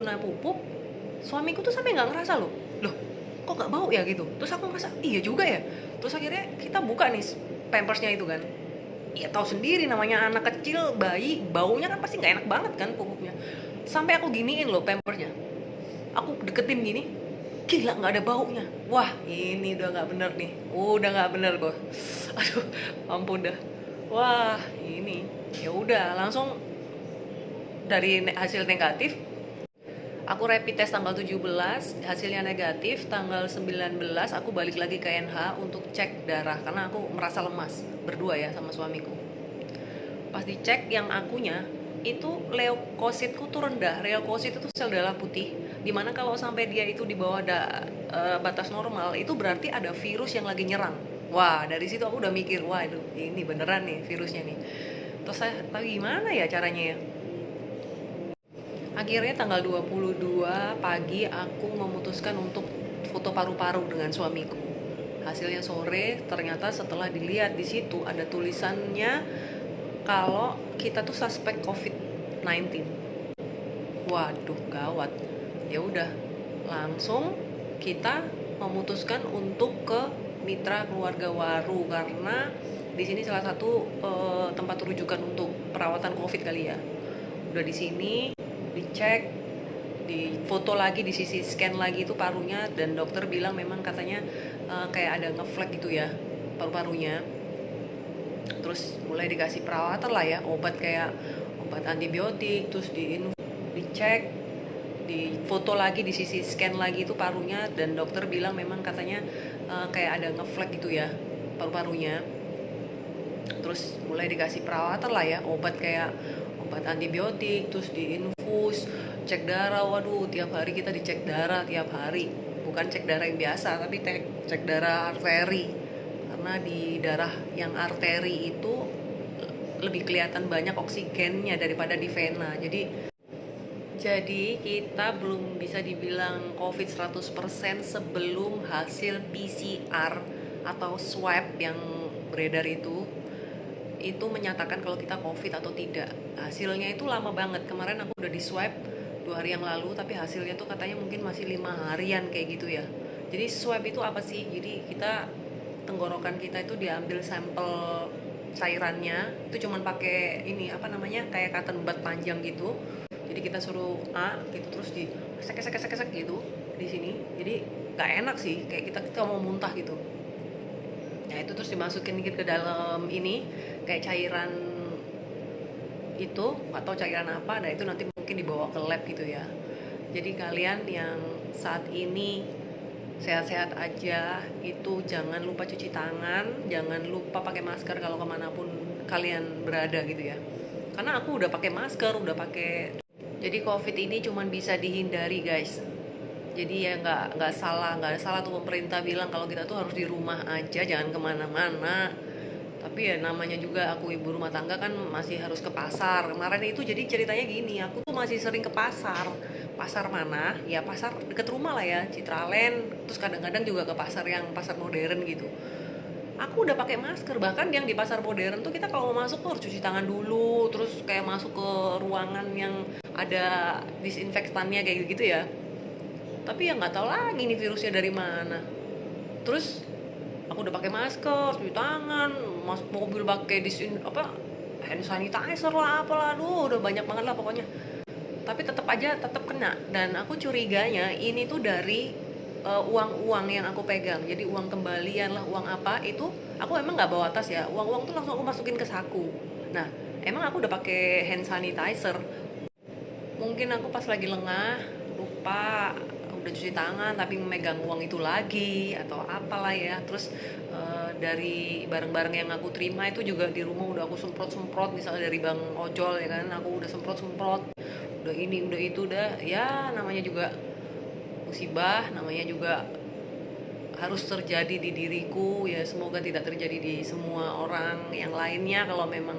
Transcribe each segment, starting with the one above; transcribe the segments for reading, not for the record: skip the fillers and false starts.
Nah pupuk, suamiku tuh sampai nggak ngerasa loh. Loh, kok nggak bau ya gitu. Terus aku ngerasa, iya juga ya. Terus akhirnya kita buka nih pampersnya itu kan. Ya tahu sendiri namanya anak kecil, bayi, baunya kan pasti nggak enak banget kan pupuknya. Sampai aku giniin loh pampersnya. Aku deketin gini, gila nggak ada baunya. Wah ini udah nggak bener nih. Udah nggak bener kok. Aduh, ampun dah. Wah ini ya udah langsung dari hasil negatif. Aku rapid test tanggal 17, hasilnya negatif. Tanggal 19 aku balik lagi ke NH untuk cek darah karena aku merasa lemas berdua ya sama suamiku. Pas dicek yang akunya itu leukositku tuh rendah. Leukosit itu sel darah putih. Dimana kalau sampai dia itu di bawah batas normal itu berarti ada virus yang lagi nyerang. Wah dari situ aku udah mikir, wah ini beneran nih virusnya nih. Terus saya, tapi gimana ya caranya ya? Akhirnya tanggal 22 pagi aku memutuskan untuk foto paru-paru dengan suamiku. Hasilnya sore, ternyata setelah dilihat di situ ada tulisannya kalau kita tuh suspek COVID-19. Waduh, gawat. Ya udah, langsung kita memutuskan untuk ke mitra keluarga Waru karena di sini salah satu tempat rujukan untuk perawatan COVID kali ya. Udah di sini dicek, di foto lagi, di sisi scan lagi itu parunya dan dokter bilang memang katanya kayak ada ngeflek gitu ya paru-parunya. Terus mulai dikasih perawatan lah ya, obat kayak obat antibiotik, terus dicek, di foto lagi, di sisi scan lagi itu parunya dan dokter bilang memang katanya kayak ada ngeflek gitu ya paru-parunya. Terus mulai dikasih perawatan lah ya, obat kayak obat antibiotik, terus diinfus, cek darah. Waduh, tiap hari kita dicek darah tiap hari. Bukan cek darah yang biasa, tapi cek darah arteri. Karena di darah yang arteri itu lebih kelihatan banyak oksigennya daripada di vena. Jadi kita belum bisa dibilang COVID 100% sebelum hasil PCR atau swab yang beredar itu menyatakan kalau kita COVID atau tidak. Hasilnya itu lama banget. Kemarin aku udah di swab 2 hari yang lalu, tapi hasilnya tuh katanya mungkin masih 5 harian kayak gitu ya. Jadi swab itu apa sih? Jadi kita tenggorokan kita itu diambil sampel cairannya, itu cuman pakai ini apa namanya kayak cotton bud panjang gitu. Jadi kita suruh A gitu terus di kesek gitu di sini. Jadi nggak enak sih, kayak kita mau muntah gitu. Nah itu terus dimasukin ke dalam ini kayak cairan itu atau cairan apa, nah itu nanti mungkin dibawa ke lab gitu ya. Jadi kalian yang saat ini sehat-sehat aja itu jangan lupa cuci tangan, jangan lupa pakai masker kalau kemanapun kalian berada gitu ya. Karena aku udah pakai masker, udah pakai. Jadi COVID ini cuman bisa dihindari guys. Jadi ya nggak salah tuh pemerintah bilang kalau kita tuh harus di rumah aja, jangan kemana-mana. Tapi ya namanya juga aku ibu rumah tangga kan masih harus ke pasar. Kemarin itu jadi ceritanya gini, aku tuh masih sering ke pasar. Pasar mana? Ya pasar deket rumah lah ya, Citraland. Terus kadang-kadang juga ke pasar yang pasar modern gitu. Aku udah pakai masker, bahkan yang di pasar modern tuh kita kalau mau masuk tuh harus cuci tangan dulu, terus kayak masuk ke ruangan yang ada disinfektannya kayak gitu ya. Tapi ya nggak tahu lagi nih virusnya dari mana. Terus aku udah pakai masker, cuci tangan, masuk mobil pakai hand sanitizer lah apalah, aduh udah banyak banget lah pokoknya. Tapi tetap kena dan aku curiganya ini tuh dari uang-uang yang aku pegang. Jadi uang kembalian lah, uang apa itu aku emang nggak bawa tas ya. Uang-uang tuh langsung aku masukin ke saku. Nah, emang aku udah pakai hand sanitizer. Mungkin aku pas lagi lengah lupa udah cuci tangan tapi memegang uang itu lagi atau apalah ya. Terus dari barang-barang yang aku terima itu juga di rumah udah aku semprot-semprot, misalnya dari bang ojol ya kan, aku udah semprot-semprot, udah ini udah itu udah ya, namanya juga musibah, namanya juga harus terjadi di diriku ya, semoga tidak terjadi di semua orang yang lainnya. Kalau memang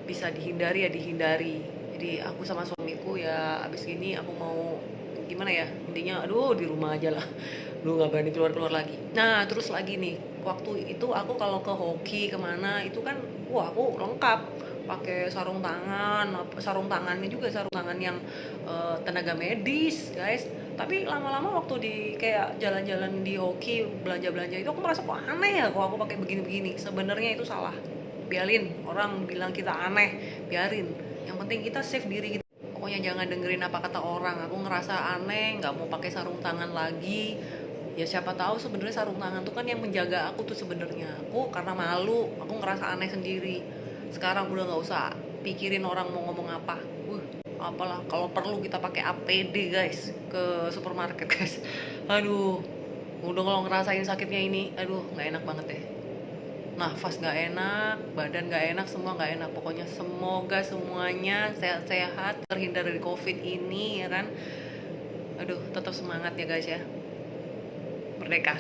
bisa dihindari ya dihindari. Jadi aku sama suamiku ya abis gini aku mau gimana ya, intinya aduh di rumah aja lah, lu nggak berani keluar lagi. Nah terus lagi nih, waktu itu aku kalau ke hoki kemana itu kan wah aku lengkap pakai sarung tangannya juga sarung tangan yang tenaga medis guys. Tapi lama-lama waktu di kayak jalan-jalan di hoki belanja-belanja itu aku merasa kok aneh ya kok aku pakai begini-begini. Sebenarnya itu salah, biarin orang bilang kita aneh, biarin, yang penting kita save diri kita. Pokoknya jangan dengerin apa kata orang. Aku ngerasa aneh nggak mau pakai sarung tangan lagi. Ya siapa tahu sebenarnya sarung tangan tuh kan yang menjaga aku tuh sebenarnya. Aku karena malu aku ngerasa aneh sendiri. Sekarang udah nggak usah pikirin orang mau ngomong apa. Apalah kalau perlu kita pakai APD guys ke supermarket guys. Aduh, udah kalau ngerasain sakitnya ini, aduh nggak enak banget deh. Nafas nggak enak, badan nggak enak, semua nggak enak. Pokoknya semoga semuanya sehat-sehat, terhindar dari COVID ini ya kan. Aduh, tetap semangat ya guys ya. Merdeka.